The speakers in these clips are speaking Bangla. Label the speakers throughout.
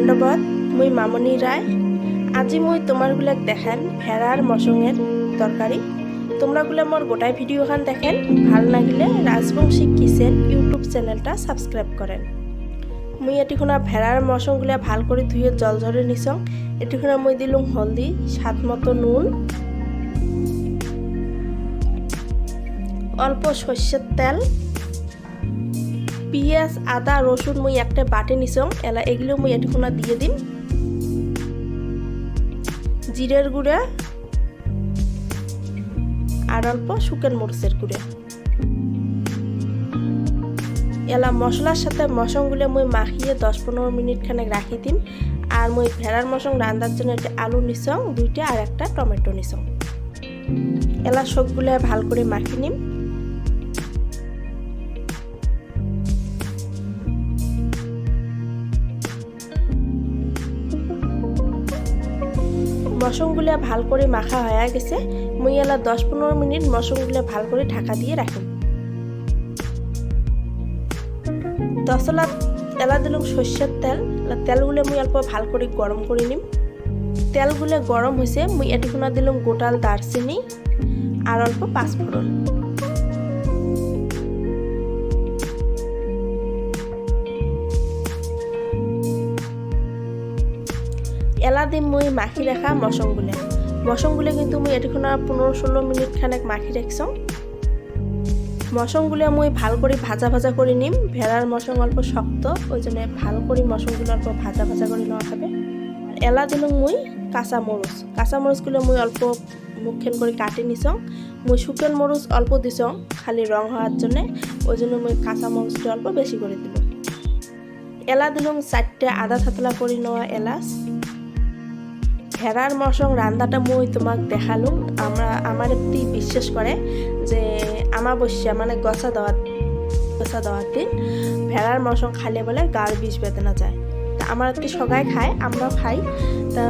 Speaker 1: দণ্ডবত মই মামনি রায়। আজি মই তোমারগুলাক দেখান ভেড়ার মশঙের তরকারি। তোমরাগুলা মোর গোটাই ভিডিওখান দেখেন, ভাল লাগিলে রাজবংশী কিচেন ইউটিউব চ্যানেলটা সাবস্ক্রাইব করেন। মই এটিখনা ভেড়ার মশংগুলা ভাল করে ধুয়ে জল ঝরে নিছং। এটিখনা মই দিলুম হলদি, স্বাদ মতো নুন, অল্প সর্ষের তেল, পিঁয়াজ, আদা, রসুন মই একটা বাটে নিছং। এলা এগুলো মই এটিখনা দিয়ে দিম। জিরের গুঁড়া আর অল্প শুকনো মরিচের গুঁড়া। এলা মশলার সাথে মশংগুলো মই মাখিয়ে 10-15 মিনিট খানেক রাখি দিম। আর মই ভেড়ার মশং রান্নার জন্য একটা আলু নিছং, দুইটা আর একটা টমেটো নিছং। এলা সবগুলো ভাল করে মাখি নিম। মশংগুলা ভাল করে মাখা হয়ে গেছে। মই এলা 10-15 মিনিট মশংগুলা ভাল করে ঢাকা দিয়ে রাখিম। তসলা এলা দিলাম সর্ষের তেল। তেলগুলো মই অল্প ভাল করে গরম করে নিম। তেলগুলো গরম হয়েছে, মই এটিখনা দিলাম গোটাল দারচিনি আর অল্প পাঁচফোড়ন। এলা দিম মই মাখি রাখা মশংগুলো কিন্তু মই এটিখনা 15-16 মিনিট খানেক মাখি রাখছং। মশংগুলো মই ভাল করে ভাজা ভাজা করে নিম। ভেড়ার মশং অল্প শক্ত, ওই জন্য ভাল করে মশংগুলো অল্প ভাজা ভাজা করে নেওয়া হবে। এলা দিলাম মই কাঁচামরিচগুলো মই অল্প মুখখান করে কাটি নিছং। মই শুকনো মরিচ অল্প দিছং খালি রং হওয়ার জন্য, ওই জন্য মই কাঁচামরিচটা অল্প বেশি করে দিলাম। এলা দিলাম 4টে আদা থাতলা করে নেওয়া এলাচ। ভেড়ার মশং রান্নাটা মই তোমাক দেখালুম। আমার একটি বিশ্বাস করে যে আমাবস্যা মানে গছা দেওয়ার দিন ভেড়ার মশং খালে বলে গার বিষ বেদনা যায়। তা আমার একটি সবাই খায়, আমরাও খাই। তা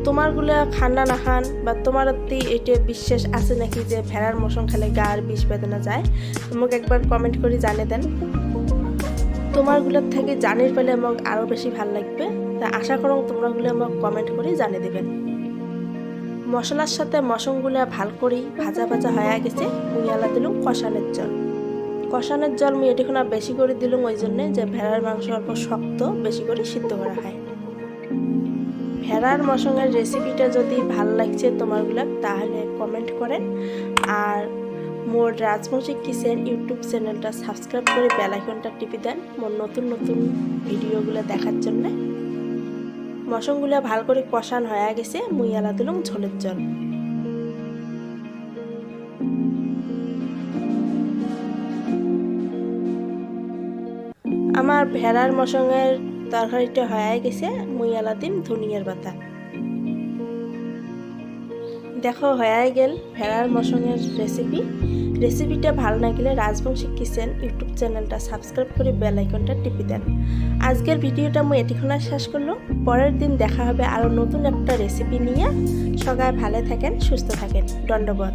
Speaker 1: তোমারগুলো খান না খান, বা তোমার একটি এটা বিশ্বাস আছে নাকি যে ভেড়ার মশং খালে গার বিষ বেদনা যায়, তোমাকে একবার কমেন্ট করে জানিয়ে দেন। তোমারগুলোর থেকে জানিয়ে পেলে আমার আরও বেশি ভাল লাগবে। তা আশা করো তোমরাগুলো আমাকে কমেন্ট করে জানিয়ে দেবেন। মশলার সাথে মশংগুলা ভাল করে ভাজা ভাজা হয়ে গেছে। মুই এলা দিলুম কষানের জল মুই এটিখনা বেশি করে দিলুম, ওই জন্যে যে ভেড়ার মাংস অল্প শক্ত, বেশি করে সিদ্ধ করা হয়। ভেড়ার মশংয়ের রেসিপিটা যদি ভাল লাগছে তোমারগুলা, তাহলে কমেন্ট করেন। আর মোর রাজবংশী কিচেন ইউটিউব চ্যানেলটা সাবস্ক্রাইব করে বেল আইকনটা টিপে দেন মোর নতুন নতুন ভিডিওগুলো দেখার জন্য। মশংগুলা ভাল করে কষান হয়ে গেছে। মুই এলা দিলাম ঝোলের জল। আমার ভেড়ার মশংয়ের তরকারিটা হয়ে গেছে। মুই এলা দিম ধনিয়ার পাতা। দেখো হয়ে গেল ভেড়ার মশংয়ের রেসিপিটা ভালো লাগলে রাজবংশী কিচেন ইউটিউব চ্যানেলটা সাবস্ক্রাইব করে বেল আইকনটা টিপে দেন। আজকের ভিডিওটা মই এটিখনা শেষ করলো। পরের দিন দেখা হবে আরও নতুন একটা রেসিপি নিয়ে। সবাই ভালো থাকেন, সুস্থ থাকেন। দণ্ডবত।